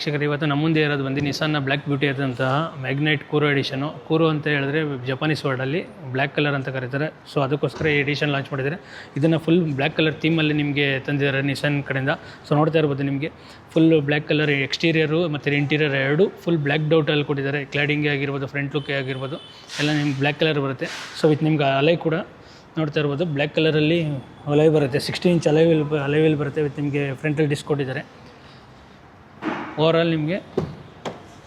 ವೀಕ್ಷಕರು ಇವತ್ತು ನಮ್ಮ ಮುಂದೆ ಇರೋದು ಬಂದು ನಿಸಾನ್ನ ಬ್ಲ್ಯಾಕ್ ಬ್ಯೂಟಿ ಆದಂತಹ ಮ್ಯಾಗ್ನೈಟ್ ಕೂರೋ ಎಡಿಷನು. ಕೂರೋ ಅಂತ ಹೇಳಿದ್ರೆ ಜಪಾನೀಸ್ ವರ್ಡಲ್ಲಿ ಬ್ಲ್ಯಾಕ್ ಕಲರ್ ಅಂತ ಕರೀತಾರೆ. ಸೊ ಅದಕ್ಕೋಸ್ಕರ ಈ ಎಡಿಷನ್ ಲಾಂಚ್ ಮಾಡಿದ್ದಾರೆ. ಇದನ್ನು ಫುಲ್ ಬ್ಲ್ಯಾಕ್ ಕಲರ್ ಥೀಮಲ್ಲಿ ನಿಮಗೆ ತಂದಿದ್ದಾರೆ ನಿಸಾನ್ ಕಡೆಯಿಂದ. ಸೊ ನೋಡ್ತಾ ಇರ್ಬೋದು, ನಿಮಗೆ ಫುಲ್ ಬ್ಲ್ಯಾಕ್ ಕಲರ್ ಎಕ್ಸ್ಟೀರಿಯರು ಮತ್ತು ಇಂಟೀರಿಯರ್ ಎರಡು ಫುಲ್ ಬ್ಲ್ಯಾಕ್ ಡೌಟಲ್ಲಿ ಕೊಟ್ಟಿದ್ದಾರೆ. ಕ್ಲಾಡಿಂಗೇ ಆಗಿರ್ಬೋದು, ಫ್ರಂಟ್ ಲುಕ್ಕೇ ಆಗಿರ್ಬೋದು, ಎಲ್ಲ ನಿಮ್ಗೆ ಬ್ಲ್ಯಾಕ್ ಕಲರ್ ಬರುತ್ತೆ. ಸೊ ವಿತ್ ನಿಮ್ಗೆ ಅಲೈ ಕೂಡ ನೋಡ್ತಾ ಇರ್ಬೋದು, ಬ್ಲ್ಯಾಕ್ ಕಲರಲ್ಲಿ ಅಲೈ ಬರುತ್ತೆ. 16 ಇಂಚ್ ಅಲೈವಿಲ್ ಬರುತ್ತೆ. ವಿತ್ ನಿಮಗೆ ಫ್ರಂಟಲ್ಲಿ ಡಿಸ್ಕ್ ಕೊಟ್ಟಿದ್ದಾರೆ. ಓವರಾಲ್ ನಿಮಗೆ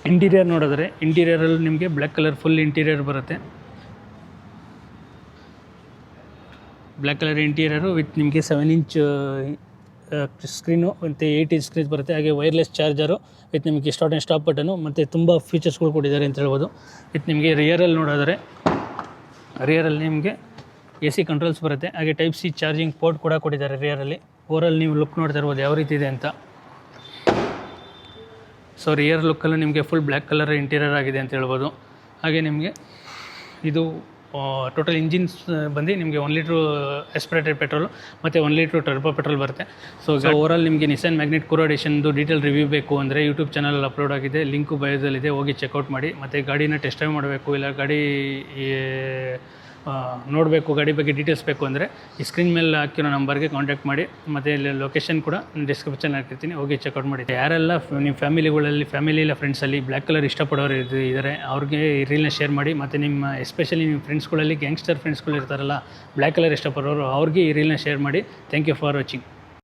ಇಂಟೀರಿಯರ್ ನೋಡಿದ್ರೆ, ಇಂಟೀರಿಯರಲ್ಲಿ ನಿಮಗೆ ಬ್ಲ್ಯಾಕ್ ಕಲರ್ ಫುಲ್ ಇಂಟೀರಿಯರ್ ಬರುತ್ತೆ. ಬ್ಲ್ಯಾಕ್ ಕಲರ್ ಇಂಟೀರಿಯರು ವಿತ್ ನಿಮಗೆ 7 ಇಂಚ್ ಸ್ಕ್ರೀನು ಮತ್ತು 8 ಇಂಚ್ ಸ್ಕ್ರೀನ್ ಬರುತ್ತೆ. ಹಾಗೆ ವೈರ್ಲೆಸ್ ಚಾರ್ಜರು ವಿತ್ ನಿಮಗೆ ಸ್ಟಾರ್ಟ್ ಆ್ಯಂಡ್ ಸ್ಟಾಪ್ ಬಟನು ಮತ್ತು ತುಂಬ ಫೀಚರ್ಸ್ಗಳು ಕೊಟ್ಟಿದ್ದಾರೆ ಅಂತ ಹೇಳ್ಬೋದು. ವಿತ್ ನಿಮಗೆ ರಿಯರಲ್ಲಿ ನೋಡಿದ್ರೆ, ರಿಯರಲ್ಲಿ ನಿಮಗೆ AC ಕಂಟ್ರೋಲ್ಸ್ ಬರುತ್ತೆ. ಹಾಗೆ ಟೈಪ್ ಸಿ ಚಾರ್ಜಿಂಗ್ ಪೋರ್ಟ್ ಕೂಡ ಕೊಟ್ಟಿದ್ದಾರೆ ರಿಯರಲ್ಲಿ. ಓವರಾಲ್ ನೀವು ಲುಕ್ ನೋಡ್ತಾ ಇರ್ಬೋದು ಯಾವ ರೀತಿ ಇದೆ ಅಂತ. ಸೊ ರಿಯರ್ ಲುಕ್ಕಲ್ಲೂ ನಿಮಗೆ ಫುಲ್ ಬ್ಲ್ಯಾಕ್ ಕಲರ್ ಇಂಟೀರಿಯರ್ ಆಗಿದೆ ಅಂತ ಹೇಳ್ಬೋದು. ಹಾಗೆ ನಿಮಗೆ ಇದು ಟೋಟಲ್ ಇಂಜಿನ್ಸ್ ಬಂದು ನಿಮಗೆ 1 ಲೀಟ್ರು ಎಸ್ಪಿರೇಟೆಡ್ ಪೆಟ್ರೋಲು ಮತ್ತು 1 ಲೀಟ್ರು ಟರ್ಬೋ ಪೆಟ್ರೋಲ್ ಬರುತ್ತೆ. ಸೊ ಓವರಾಲ್ ನಿಮಗೆ ನಿಸಾನ್ ಮ್ಯಾಗ್ನೈಟ್ ಕೂರೋ ಎಡಿಷನ್ದು ಡೀಟೇಲ್ ರಿವ್ಯೂ ಬೇಕು ಅಂದರೆ ಯೂಟ್ಯೂಬ್ ಚಾನಲ್ ಅಪ್ಲೋಡ್ ಆಗಿದೆ, ಲಿಂಕು ಬಯೋದಲ್ಲಿದೆ, ಹೋಗಿ ಚೆಕ್ಔಟ್ ಮಾಡಿ. ಮತ್ತು ಗಾಡಿನ ಟೆಸ್ಟ್ ಡ್ರೈವ್ ಮಾಡಬೇಕು, ಇಲ್ಲ ಗಾಡಿ ನೋಡಬೇಕು, ಗಾಡಿ ಬಗ್ಗೆ ಡೀಟೇಲ್ಸ್ ಬೇಕು ಅಂದರೆ ಈ ಸ್ಕ್ರೀನ್ ಮೇಲೆ ಹಾಕಿರೋ ನಂಬರ್ಗೆ ಕಾಂಟ್ಯಾಕ್ಟ್ ಮಾಡಿ. ಮತ್ತು ಇಲ್ಲಿ ಲೊಕೇಶನ್ ಕೂಡ ಡಿಸ್ಕ್ರಿಪ್ಷನ್ ಹಾಕಿರ್ತೀನಿ, ಹೋಗಿ ಚೆಕ್ಔಟ್ ಮಾಡಿ. ಯಾರೆಲ್ಲ ನಿಮ್ಮ ಫ್ಯಾಮಿಲಿ ಇಲ್ಲ ಫ್ರೆಂಡ್ಸಲ್ಲಿ ಬ್ಲ್ಯಾಕ್ ಕಲರ್ ಇಷ್ಟಪಡೋರು ಇದ್ದಾರೆ, ಅವ್ರಿಗೆ ಈ ರೀಲ್ನ ಶೇರ್ ಮಾಡಿ. ಮತ್ತು ನಿಮ್ಮ ಎಸ್ಪೆಷಲಿ ನಿಮ್ಮ ಫ್ರೆಂಡ್ಸ್ಗಳಲ್ಲಿ ಗ್ಯಾಂಗ್ಸ್ಟರ್ ಫ್ರೆಂಡ್ಸ್ಗಳು ಇರ್ತಾರಲ್ಲ ಬ್ಲ್ಯಾಕ್ ಕಲರ್ ಇಷ್ಟಪಡೋರು, ಅವ್ರಿಗೆ ಈ ರೀಲ್ನ ಶೇರ್ ಮಾಡಿ. Thank you for watching.